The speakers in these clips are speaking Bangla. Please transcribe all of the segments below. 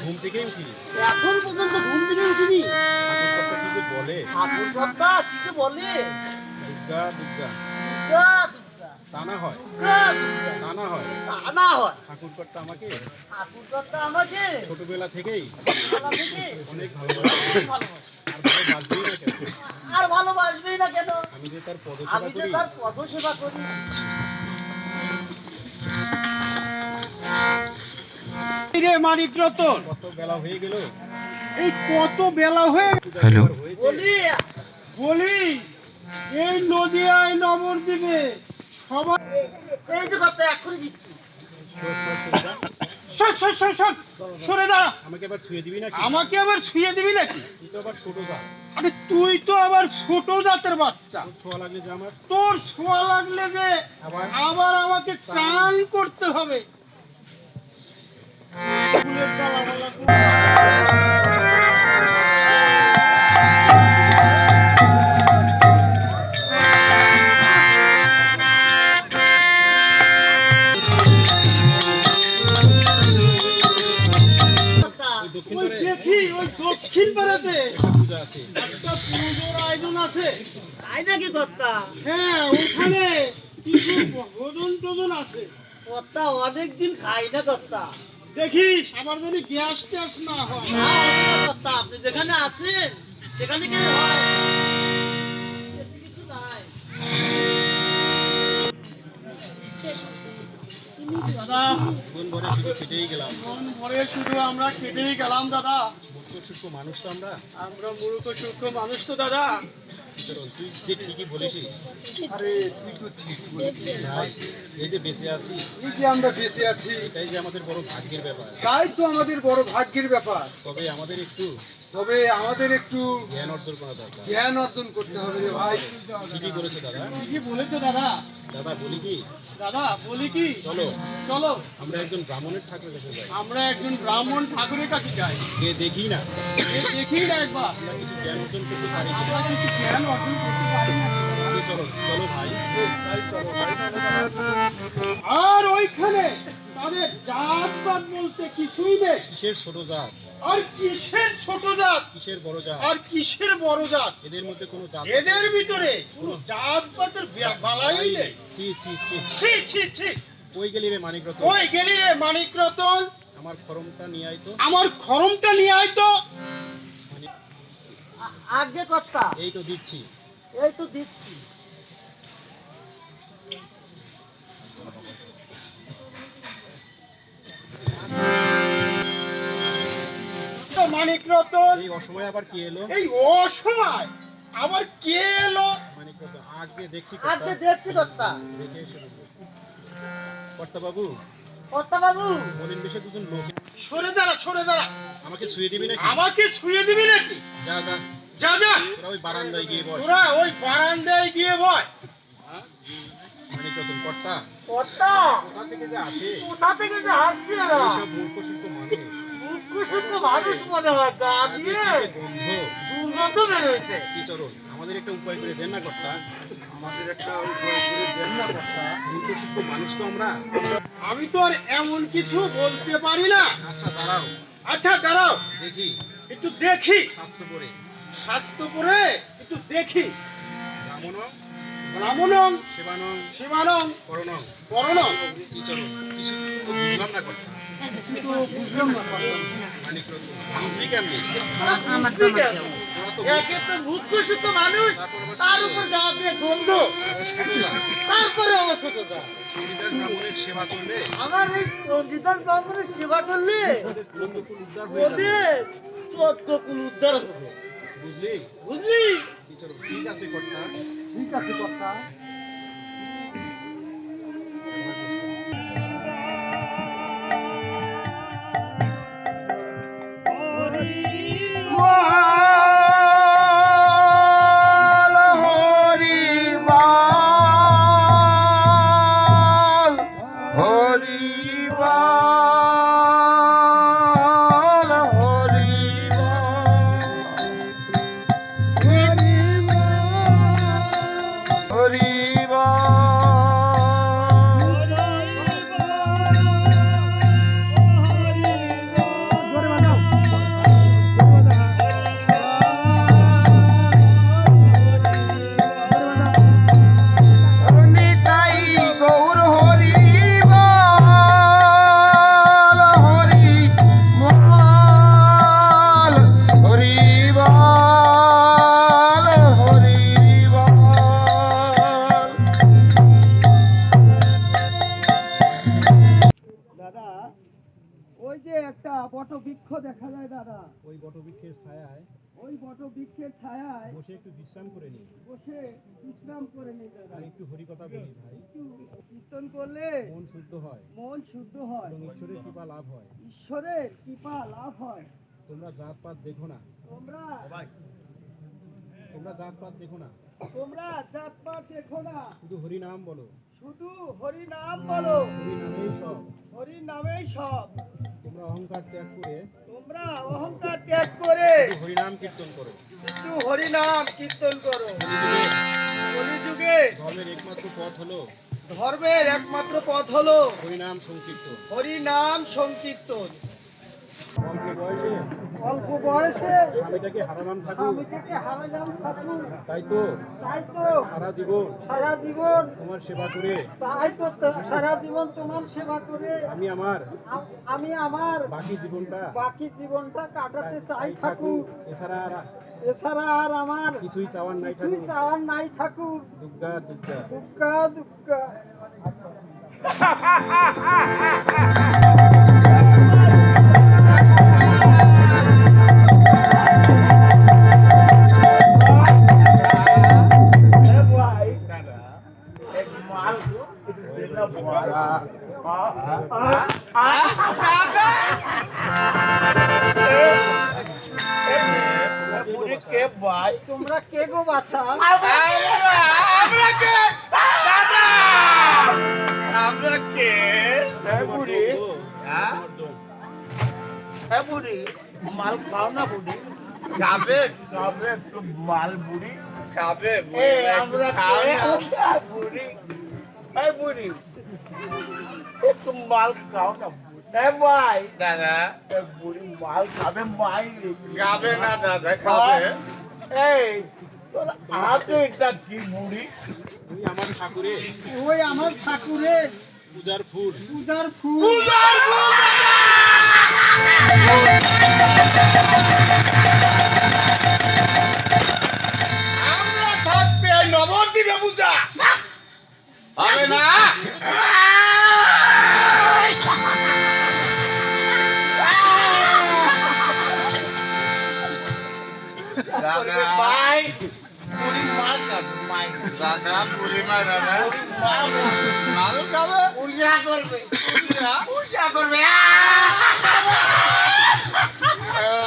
ঘুম থেকেই উঠি। এখন পর্যন্ত ঘুম থেকে উঠিনি? ঠাকুরকর্তা কি যে বলে। ঠাকুরকর্তা কি যে বলে? দুর্গা দুর্গা দুর্গা দুর্গা তা না হয়, দুর্গা দুর্গা তা না হয়। তা না হয়। ঠাকুরকর্তা আমাকে ঠাকুরকর্তা আমাকে ছোটবেলা থেকেই ছোটবেলা থেকে অনেক ভালোবাসে। ভালোবাসে। আর ভালোবাসবেই না কেন? আর ভালোবাসবেই না কেন? আমি যে তার আমি যে পদসেবা করি। তার পদসেবা করি। রে মানিক রতন, কত বেলা হয়ে গেল। এই কত বেলা হয়ে হ্যালো বলি বলি এই নদিয়ায় নবদ্বীপে সবাই এই যে কথা এখনই দিচ্ছি। সরে দাঁড়া। আমাকে আবার ছুঁয়ে দিবি নাকি? আমাকে আবার ছুঁয়ে দিবি নাকি? তুই তো আবার ছোট যা। আরে তুই তো আবার ছোট জাতের বাচ্চা। তোর ছোঁয়া লাগলে যে আমার তোর ছোঁয়া লাগলে যে আবার আমাকে চান করতে হবে। দক্ষিণ ওই পাড়ে দেখি ওই দক্ষিণ পাড়াতে একটা পূজা আছে। একটা পুজোর আয়োজন আছে। তাই নাকি কর্তা? হ্যাঁ, ওখানে কিছু ভোজন টোজন আছে। কর্তা অনেকদিন খাই না কর্তা। দেখিস আবার যদি গ্যাস ট্যাস না হয়। না হবে না কর্তা, আপনি যেখানে আছেন সেখানে গেলে হয়। এতে কিছু নাই। দাদা, জীবন ভরে শুধু খেটেই গেলাম। মন ভরে শুধু আমরা খেটেই গেলাম দাদা। মূর্খ সূক্ষ্ম মানুষ তো আমরা। আমরা মূর্খ সূক্ষ্ম মানুষ তো দাদা। সুতরাং তুই যে ঠিকই বলেছিস। আরে তুই তো ঠিক বলেছিস ভাই। এই যে বেঁচে আছি, এই যে আমরা বেঁচে আছি, এটাই যে আমাদের বড় ভাগ্যের ব্যাপার। তাই তো আমাদের বড় ভাগ্যের ব্যাপার। তবে আমাদের একটু জ্ঞান অর্জন করা দরকার। জ্ঞান অর্জন করতে হবে রে ভাই। ঠিকই বলেছো দাদা। ঠিকই বলেছো দাদা। দাদা বলি কি, দাদা বলি কি, চলো চলো আমরা একজন ব্রাহ্মণের ঠাকুরের কাছে যাই। আমরা একজন ব্রাহ্মণ ঠাকুরের কাছে যাই। গিয়ে দেখি না দেখি না একবার আমরা কিছু জ্ঞান অর্জন করতে পারি কিনা। আমরা কিছু জ্ঞান অর্জন করতে পারি না। চলো চলো ভাই, তাই চলো ভাই। আর ওইখানে তাদের জাতপাত বলতে কিছুই নেই। কিসের ছোট জাত, আর কিসের ছোট জাত, কিসের বড় জাত, আর কিসের বড় জাত, এদের মধ্যে কোনো জাত এদের ভিতরে কোনো জাতপাতের বালাই নেই। ছি ছি ছি। ছি ছি ছি। ওই গেলি রে মানিক রতন, ওই গেলি রে মানিক রতন, আমার খরমটা নিয়ে আয় তো। আমার খরমটা নিয়ে আয় তো। আগে কর্তা, এই তো দিচ্ছি। এই তো দিচ্ছি। মানিক রতন, এই অসময়ে আবার কি এলো? এই অসময় আবার কে এলো? মানিক রতন আগে দেখছি আগে দেখছি কর্তা। দেখে এসে বলবো। কর্তা বাবু, কর্তা বাবু, মলিন বেশে দুজন লোক সরে দাঁড়া, সরে দাঁড়া। আমাকে ছুঁয়ে দিবি নাকি? আমাকে ছুঁয়ে দিবি নাকি? যা যা, যা যা, তোরা ওই বারান্দায় গিয়ে বস। তোরা ওই বারান্দায় গিয়ে বয়। মানিক রতন কর্তা কর্তা কোথা থেকে যে আসে কোথা থেকে যে আসছে এরা? এইসব মূর্খ সূক্ষ্ম মানুষ। মুখ্য সূক্ষ্ম মানুষ মনে হয়, গা আগে দিয়ে কি যে গন্ধ। দুর্গন্ধ বেরোয়েছে। কি চরণ, আমাদের একটা উপায় করে দেন না কর্তা। আমাদের একটা উপায় করে দেন না কর্তা। মূর্খ সূক্ষ্ম মানুষ তো আমরা। আমি তো আর এমন কিছু বলতে পারি না। আচ্ছা দাঁড়াও, আচ্ছা দাঁড়াও, দেখি একটু দেখি। স্বাস্থ্য করে স্বাস্থ্য করে একটু দেখি। ব্রাহ্মণ ব্রাহ্মণং সেবানং শিবানং করণং করণং। কি চরণ, কিছু তো বুঝলাম না কর্তা। কিছু তো বুঝলাম না কর্তা। মানিক রতন বুঝলি কেমনি? ঠিক আছে। তোরা তো একে তো মুখ্য সূক্ষ্ম মানুষ, তার উপর গা দিয়ে গন্ধ, বুঝলা। তারপরে আমার ছোটটা। চণ্ডীদাস ব্রাহ্মণের সেবা করলে আমার এই চণ্ডীদাস ব্রাহ্মণের সেবা করলে চোদ্দ কুল উদ্ধার হয়ে যাবে। ওদের 14 কুল উদ্ধার হবে। বুঝলি? বুঝলি? কি চরণ, ঠিক আছে কর্তা। ঠিক আছে কর্তা। হরি বট বৃক্ষের ছায়ায় বসে একটু বিশ্রাম করে নিই বসে বিশ্রাম করে নিই দাদা। আর একটু হরিকথা বলি ভাই। একটু কীর্তন করলে মন শুদ্ধ হয় মন শুদ্ধ হয়, এবং ঈশ্বরের কৃপা লাভ হয়। ঈশ্বরের কৃপা লাভ হয়। তোমরা জাতপাত দেখো না, তোমরা তোমরা জাতপাত দেখো না, তোমরা জাতপাত দেখো না, শুধু হরি নাম বলো। শুধু হরি নাম বলো। হরি নামেই সব। হরি নামেই সব। তোমরা অহংকার ত্যাগ করে তোমরা অহংকার ত্যাগ করে শুধু হরি নাম কীর্তন করো। একটু হরি নাম কীর্তন করো। কলিযুগে ধর্মের একমাত্র পথ হলো ধর্মের একমাত্র পথ হলো হরিনাম সংকীর্তন। হরি নাম সংকীর্তন। অল্প বয়সে অল্প বয়সে স্বামীটাকে হারালাম ঠাকুর, স্বামীকে হারালাম ঠাকুর, তাই তো তাই তো সারা জীবন সারা জীবন তোমার সেবা করে তাই তো সারা জীবন তোমার সেবা করে আমি আমার আমি আমার বাকি জীবনটা বাকি জীবনটা কাটাতে চাই ঠাকুর। এছাড়া আর আমার কিছুই চাওয়ার নাই কিছুই ঠাকুর। চাওয়ার নাই ঠাকুর। দুর্গা দুর্গা। দুঃখা দুঃখা। তোমরা কে গো বাছা? মাল খাও না বুড়ি? খাবে খাবে একটু মাল বুড়ি? খাবে আমরা বুড়ি, এই বুড়ি একটু মাল খাও না বুড়ি? ভাই দাদা বুড়ি মাল খাবে মাই খাবে না দাদা খাবে এই তোর হাতে এটা কি বুড়ি? তুমি আমার ঠাকুরে ওই আমার ঠাকুরের পূজার ফুল। পূজার ফুল। আমরা থাকতে নবদ্বীপে পূজা হবে না দাদা ভাই বুড়ি মাল খাবে মাই দাদা পূর্ণিমা দাদা মাল মাল খাবে পূজা করবে পূজা করবে।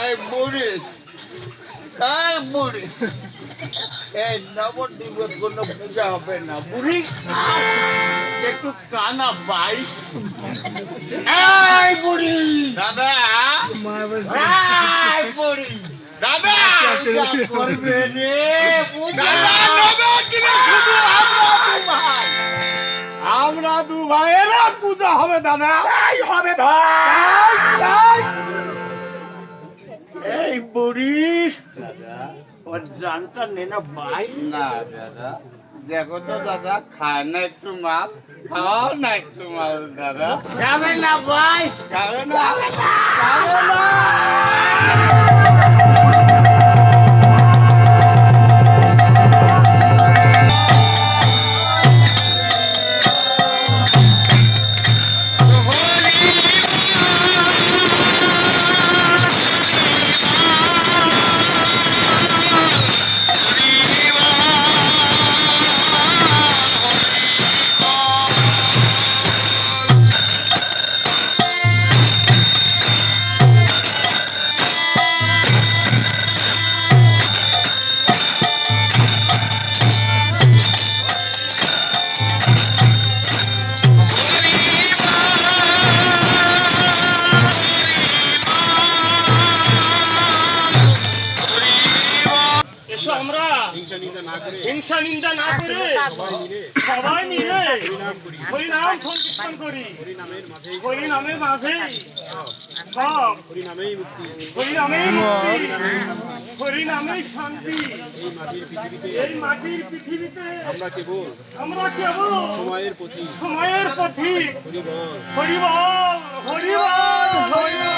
এই বুড়ি এই বুড়ি এই নবদ্বীপের কোনো পূজা হবে না বুড়ি একটু কানা ভাই। এই বুড়ি দাদা এই বুড়ি দাদা পূজা করবে রে পূজা। দাদা নবদ্বীপে শুধু আমরা দু ভাইয়েরা পূজা হবে দাদা তাই হবে ভাই তাই। এই বুড়ি ওর জানটা নে না ভাই। না দাদা দেখো তো দাদা খায় না একটু মাল খাও না একটু মাল দাদা যাবে না ভাই খাবে না যাবে না। এসো আমরা হিংসা নিন্দা না করে হিংসা নিন্দা না করে সবাই মিলে সবাই মিলে হরিনাম করি। হরিনাম সংকীর্তন করি। হরিনামের মাঝেই হরিনামের মাঝে সব। সব, হরিনামেই মুক্তি। হরিনামেই মুক্তি, হরিনামেই শান্তি। এই মাটির পৃথিবীতে এই মাটির পৃথিবীতে আমরা কেবল আমরা কেবল সময়ের পথিক। সময়ের পথিক। হরি বল। হরিবল হরিবল হরিবল।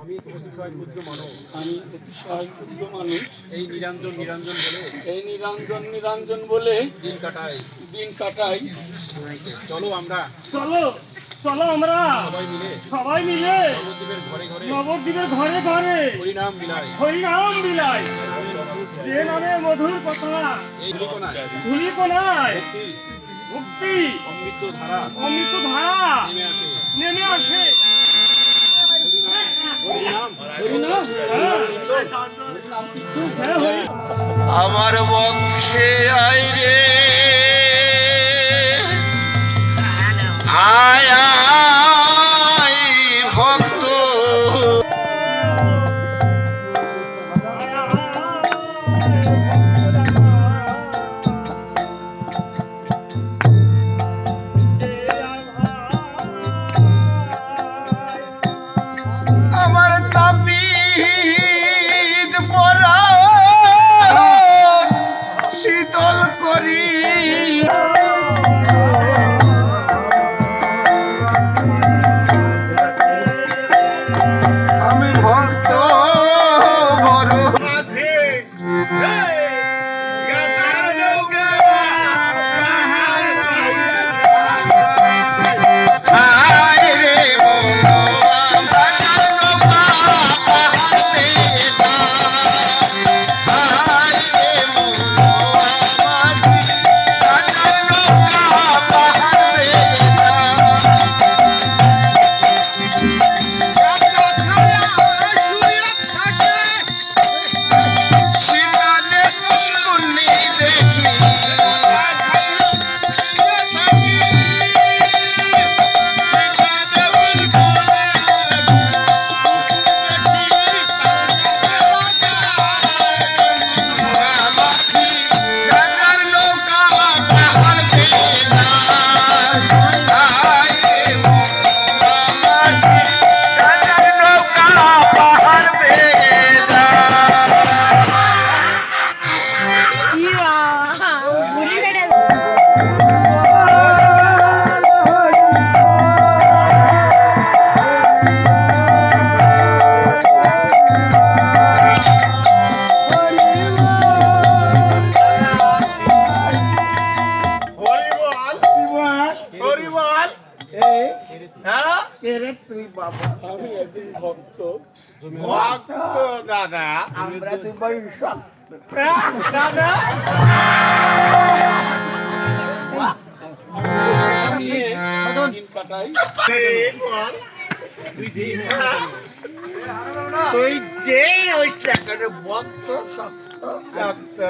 আমি অতিশয় ক্ষুদ্র মানব। আমি অতিশয় ক্ষুদ্র মানুষ। এই নিরঞ্জন নিরঞ্জন বলে এই নিরঞ্জন নিরঞ্জন বলে দিন কাটাই। দিন কাটাই। চলো আমরা চলো চলো আমরা সবাই মিলে নবদ্বীপের ঘরে ঘরে ঘরে হরিনাম বিলাই। হরিনাম বিলাই। যে নামে মধুর কথা এই ধূলিকণায় ভক্তি ভক্তি অমৃত ধারা অমৃত ধারা নেমে আসে। নেমে আসে। হরিনাম হরিনাম, হ্যাঁ। হ্যাঁ, হরি। আমার বক্ষে আয় রে আয় আয় ভক্ত আমার তাবিদ পরা শীতল করি আমি ভক্ত বড় মাঝে হায় রে মনোয়া নৌকা পাহাড় পেয়ে যায়। হায় রে মনোয়া মাঝি নৌকা পাহাড় পেয়ে শীতালে পুষ্কুনি দেখি রাজার নৌকা পাহাড় পেয়ে যায়। হায় রে মনোয়া মাঝি রাজার নৌকা পাহাড় পেয়ে যায়। ভক্ত দাদা আমরা দুবাই দাদা নিয়ে দিন কাটাই। তুই যে ওই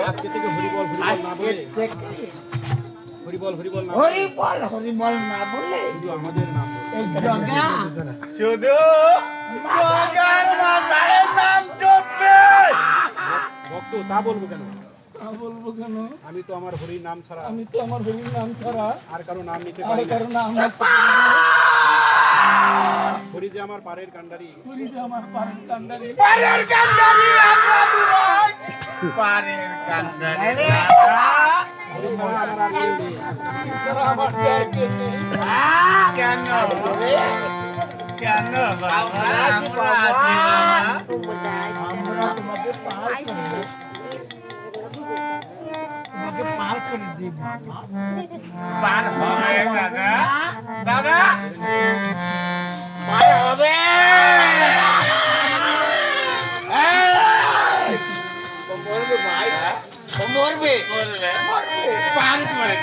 আজকে থেকে হরিবল না বলে হরিবল না বলে হরিবল না বলে শুধু আমাদের নাম বলে। শুধু জগার মাথায় নাম জপবে। ভক্ত তা বলবো কেন? বলবো কেন? আমি তো আমার হরির নাম ছাড়া আমি তো আমার হরির নাম ছাড়া আর কারো নাম নিতে আর পারি না। কারো নাম হরি যে আমার পারের কান্ডারি। হরি যে আমার পারের কান্ডারি। পারের কান্ডারি আমরা দুই পারের কান্ডারি দাদা হরি ছাড়া আমার আর কেউ নেই। এছাড়া আমার যার কেউ নেই। কেন কেন বাবা আমরা আছি না আমরা তোমাকে পার করে দিই বাবা। পার হবে দাদা দাদা পার হবে। মরবে পার করে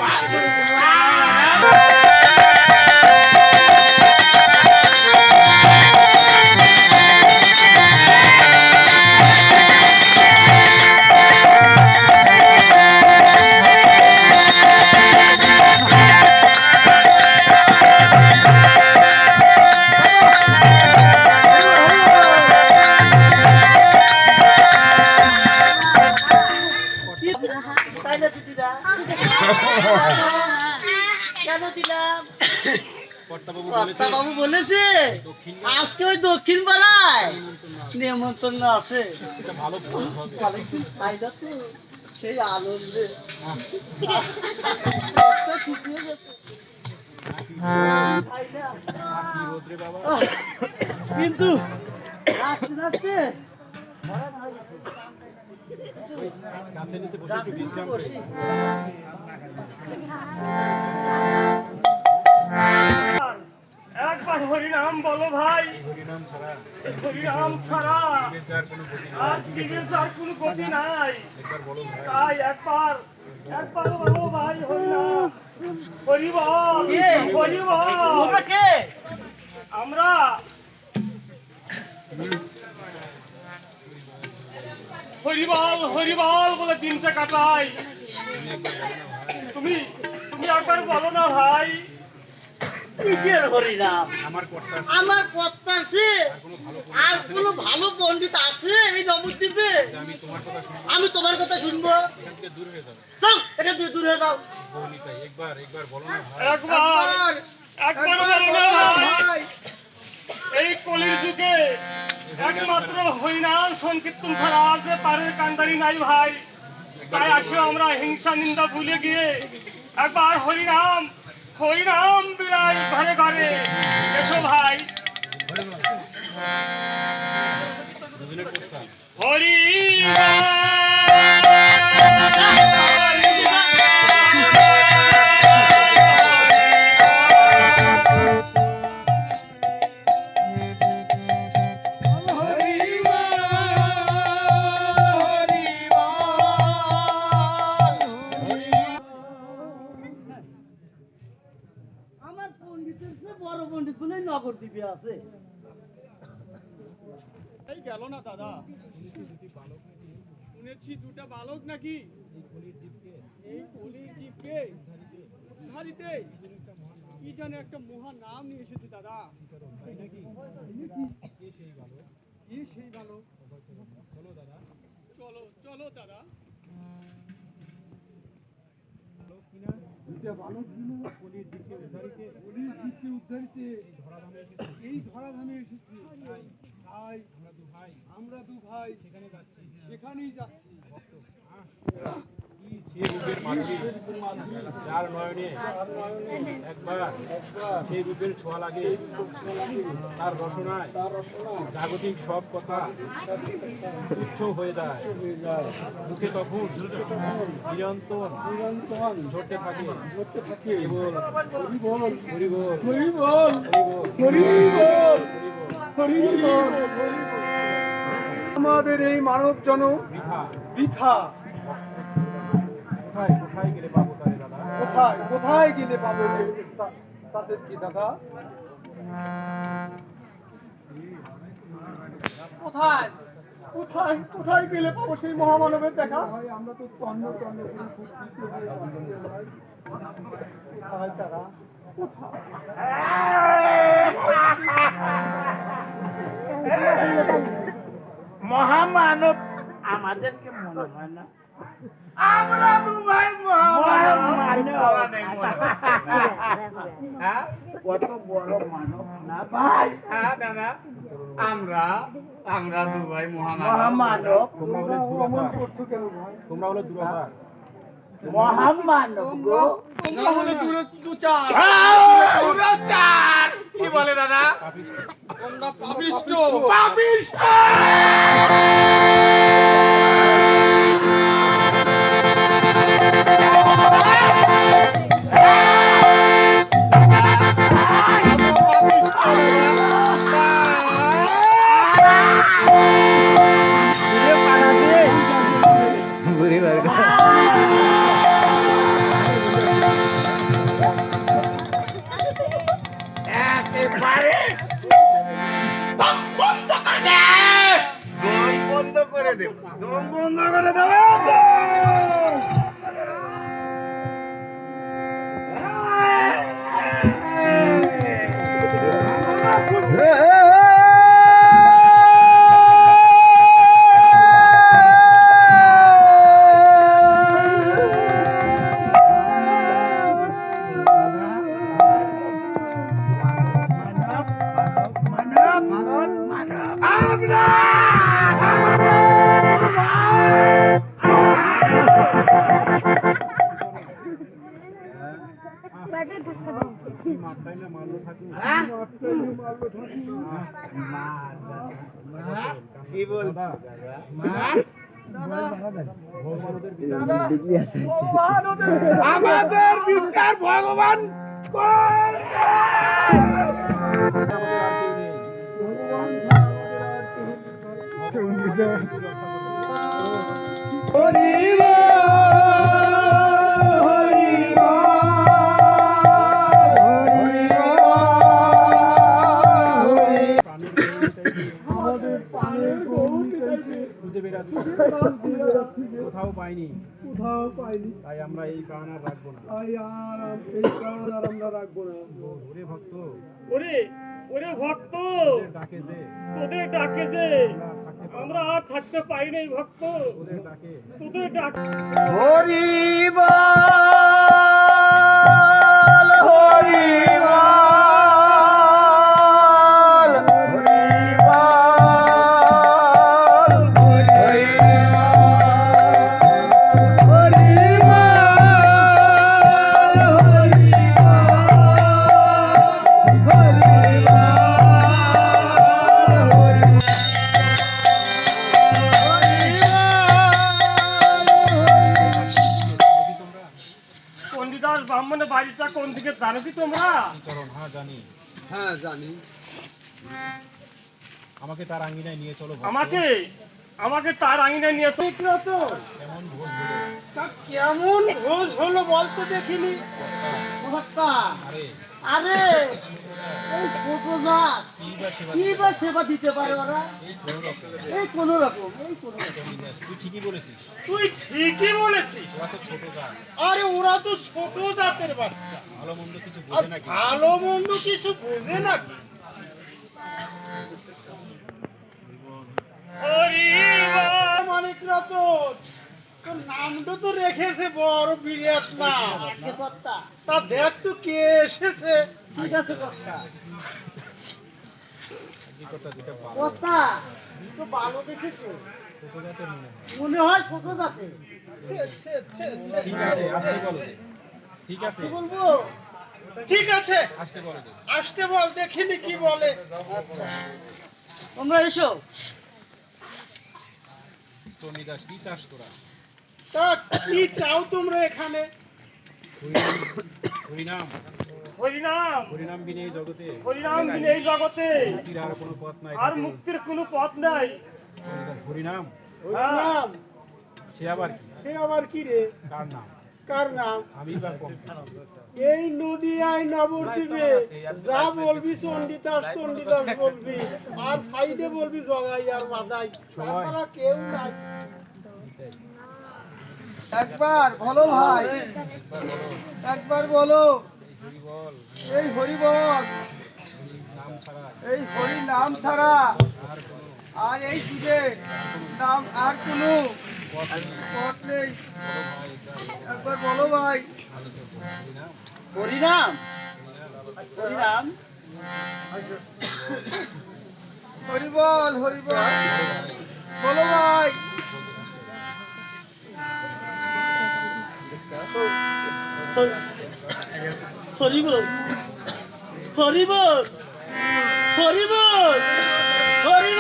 তাই না দিদিরা? কেন দিলাম? কর্তাবাবু বাবু বলেছে আজকে ওই দক্ষিণ পাড়ায় নিমন্ত্রণ আছে। এটা ভালো ফল হবে। অনেকদিন ফায়দা তো সেই আনন্দে খুশি হয়ে গেছে। কি রোদ রে বাবা। কিন্তু আস্তে আস্তে গাছের নিচে বসে একটু গাছের নিচে বিশ্রাম বসি। করি। একবার হরিনাম বলো ভাই, এই হরিনাম ছাড়া হরিনাম ছাড়া জীবের যার কোনো গতি নেই। আর জীবের যার কোনো গতি নাই। একবার বলো ভাই, তাই একবার বলো ভাই হরিনাম, হরিবল, কে? হরিবল। তোমরা কে? আমরা হরিবল হরিবল বলে দিনটা কাটাই। তুমি তুমি একবার বলো না ভাই। কিসের হরিনাম? আমার কর্তা আমার কথা আছে, আর কোনো ভালো আর কোনো ভালো পণ্ডিত আছে এই নবদ্বীপে? আমি তোমার কথা শুনবো, আমি তোমার কথা শুনবো। এখান থেকে দূর হয়ে যাবে। চল, এটা তুই দূরে যাও। বনিতাই একবার বলো না ভাই। একবার একবার বলো না ভাই। এই কলির যুগে একমাত্র হরিনাম সংকীর্তন ছাড়া আর যে পারের কান্ডারি নাই ভাই। তাই আসো আমরা হিংসা নিন্দা ভুলে গিয়ে একবার হরিনাম হরিনাম বিলাই ঘরে ঘরে। এসো ভাই। দুজনের প্রস্তাব। হরি আমার পণ্ডিতের চেয়ে বড় পণ্ডিত বলে নবদ্বীপে আছে। এই গেল না দাদা, শুনেছি দুটা বালক নাকি এই কলির জীবকে উদ্ধারিতে কি জানে একটা মহান নাম নিয়ে এসেছে দাদা। কি সেই বালক? চলো দাদা, চলো চলো দাদা। দুটা বালক কিনা কলির জীবকে উদ্ধারিতে এই ধরাধামে এসেছি। তাই আমরা দু ভাই সেখানেই যাচ্ছি। সে রূপের মাধুরী, যার নয়নে একবার সেই রূপের ছোঁয়া লাগে, তার রসনায় জাগতিক সব কথা তুচ্ছ হয়ে যায়। মুখে তখন নিরন্তর ঝরতে থাকে কেবল হরিবল হরিবল হরিবল হরিবল হরিবল। আমাদের এই মানব জন বৃথা বৃথা। কোথায় গেলে পাবো তারে দাদা? কোথায় গেলে পাবো তাদের কি দাদা? কোথায় কোথায় কোথায় গেলে পাবো সেই মহামানবের দেখা? আমরা তো তন্ন তন্ন করে কোথায় তারা? মহামানব আমাদেরকে মনে হয় না। আমরা দু ভাই মহামানব। হ্যাঁ, কত বড় মানব না ভাই? হ্যাঁ দাদা, আমরা দু ভাই মহামানব, তোমরা হলো দুরাচার। মহামানব গো। তোমরা হলে দুচার। দুরাচার কি বলে দাদা? তোমরা পাপিষ্ঠ। পাপিষ্ঠ। একেবারে দম বন্ধ করে দেব, দম বন্ধ করে দেবে। কি বলছো? আমাদের বিচার ভগবান করবে। খুঁজে বেড়াচ্ছি, কোথাও পাইনি, তাই আমরা এই প্রাণ আর রাখবো না। ওরে ভক্ত, ওরে ওরে ভক্ত, তোদের ডাকে যে তোদের ডাকে যে আমরা আর থাকতে পারি নাই ভক্ত, তোদের ডাকে তোদের ডাকে হরিবল হরিবল পণ্ডিতাস ব্রাহ্মণের বাড়িটা কোন দিকে জানো কি তোমরা? চরণ, হ্যাঁ জানি। আমাকে তার আঙ্গিনায় নিয়ে চলো ভক্ত। আমাকে তার আঙিনায় নিয়ে এসো। কেমন ভোজ হলো? কেমন ভোজ হলো বলতে দেখিনি। আরে আরে এই ছোট জাত কি বা সেবা কি বা সেবা দিতে পারে ওরা? এই কোনো রকম। এই কোন রকম তুই ঠিকই বলেছিস, তুই ঠিকই বলেছিস। ওরা তো ছোট জাত, আরে ওরা তো ছোট জাতের বাচ্চা, ভালো মন্দ কিছু আর বোঝে নাকি? ভালো মন্দ কিছু বোঝে নাকি? মানিক রতন, তোর নামটা তো রেখেছে বড় বিরাট নাম। তা দেখ তো কে এসেছে। ঠিক আছে কর্তা। কি কথা দিতে পারো? কর্তা তো ভালো দেখেছো, ছোট জাতের মনে হয়। মনে হয় ছোট জাতের। ঠিক আছে, আসতে বলো যে। ঠিক আছে, কি বলবো? ঠিক আছে, আসতে বলো যে। আসতে বল, দেখিনি কি বলে। আচ্ছা তোমরা এসো। টনিদাস, কি চাস তোরা? তা কি চাও তোমরা এখানে? হরিনাম, হরিনাম হরিনাম বিনে এই জগতে হরিনাম বিনে এই জগতে মুক্তির আর কোনো পথ নাই। আর মুক্তির কোনো পথ নাই। হরিনাম, নাম সে আবার কি? সে আবার কি রে? কার নাম? কার নাম? আমি বা কম। এই নদিয়ায় নবদ্বীপে যা বলবি চন্ডিদাস চন্ডিদাস বলবি, আর সাইডে বলবি জগাই আর মাদাই, তাছাড়া কেউ নাই। একবার বলো ভাই, একবার বলো। এই হরি বল, নাম ছাড়া এই হরি নাম ছাড়া আর কোনো আর এই যুগে নাম আর কোনো পথ নেই। একবার বলো ভাই। হরিনাম, হরিনাম, হরি বল, হরি বল, বলো ভাই। হরি বল, হরি বল, হরি বল, হরি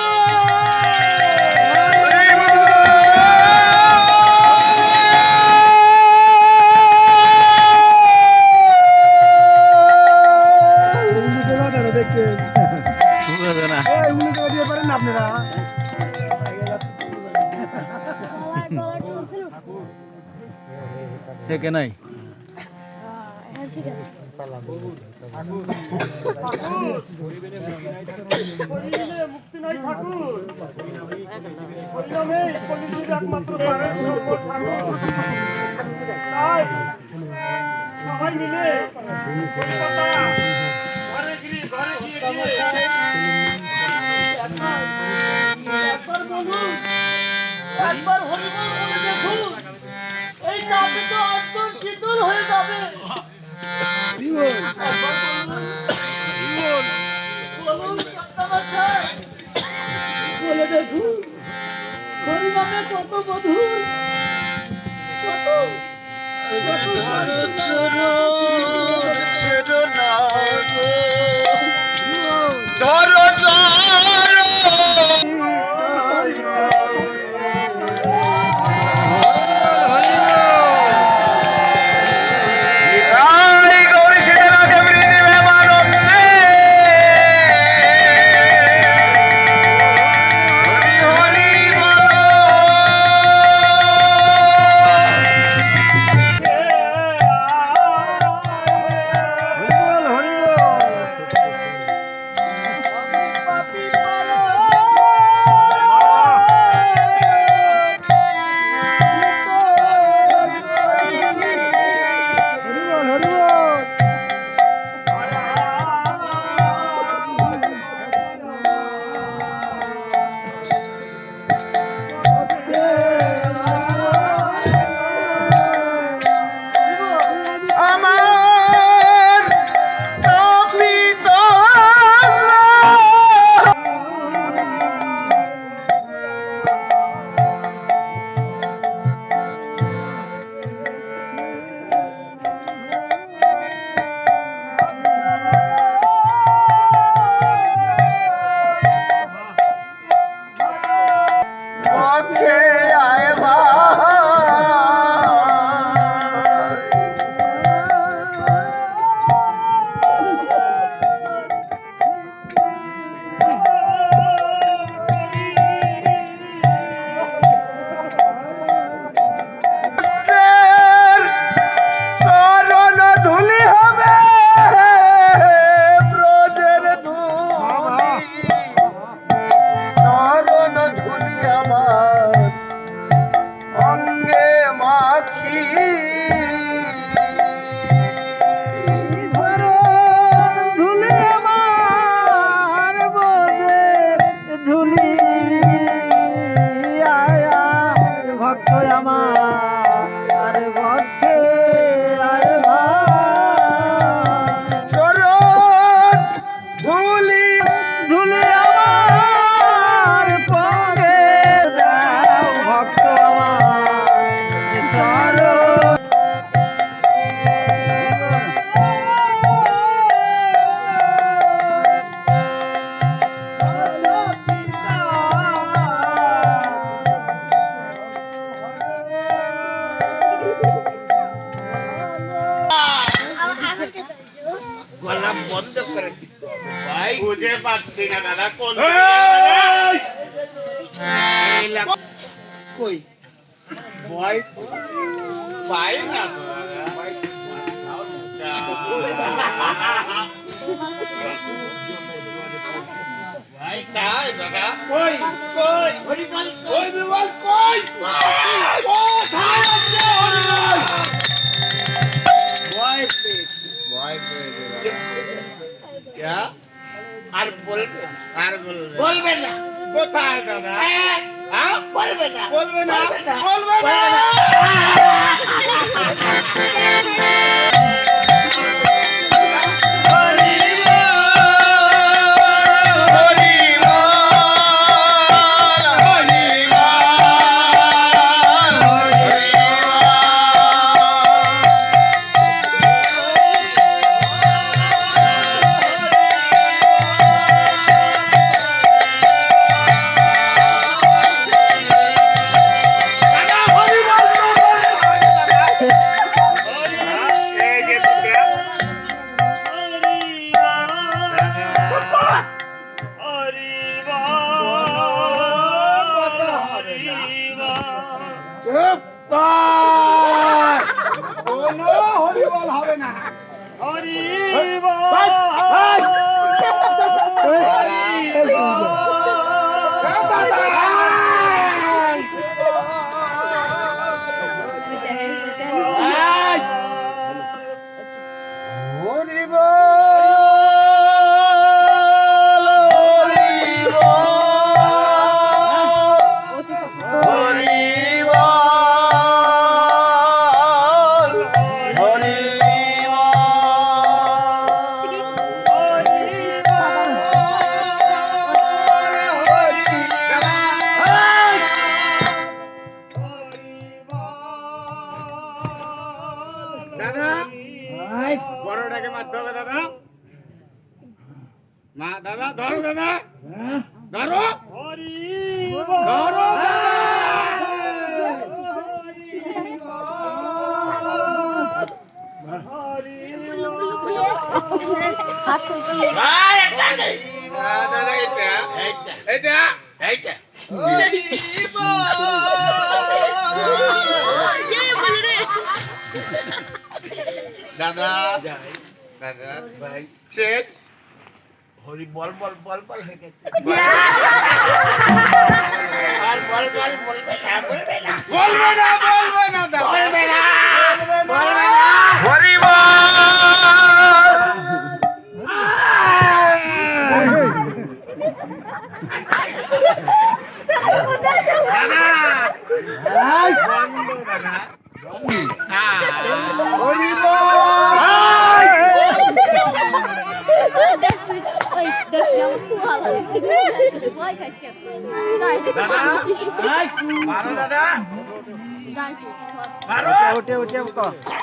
থেকে নাই হরিনামে মুক্তি নাই ঠাকুর। হরিনামে কলিযুগের একমাত্র প্রাণের সম্বল ঠাকুর। তাই সবাই মিলে কলিকাতা ঘরে গিয়ে একবার বলুন, একবার হরি বল বলে দেখুন, এই নামে তো অন্তর শীতল হয়ে যাবে। একবার বলুন, বলুন কর্তামশাই, বলে দেখুন হরি নামে কত মধুর, কত ধরো গলা বন্ধ করে দিতে হবে ভাই। বুঝে পাচ্ছি না দাদা কোন এই লাগ- কই ভয় পাই না তো দাদা। ভাই কাই দাদা কই কই হরিবল কই বিমল কই কোথায় আছে হরিবল? ভয় পেয়েছি ভয় পেয়ে গেলাম। क्या আর বলবে না, আর বলবে বলবে না কোথায় দাদা হ্যাঁ বলবে না বলবে না বলবে না চুপ কর কোনো হরিবল হবে না দাদা বড়টাকে মারতে হবে দাদা মা দাদা ধরো দাদা ধরো ধরো দাদা এটা এটা এইটা দাদা দাদা ভাই শেষ হরি বল বল বল বল হয়ে গেছে আর বল বল বলবে না বলবে না বলবে না বলবে না বলবে না বলবে না হরি বল দাদা বন্ধ দাদা হরি বল Oi, desce uma puala. Vai, casqueta. Sai, মারো দাদা sai. মারো উঠে উঠে উঠে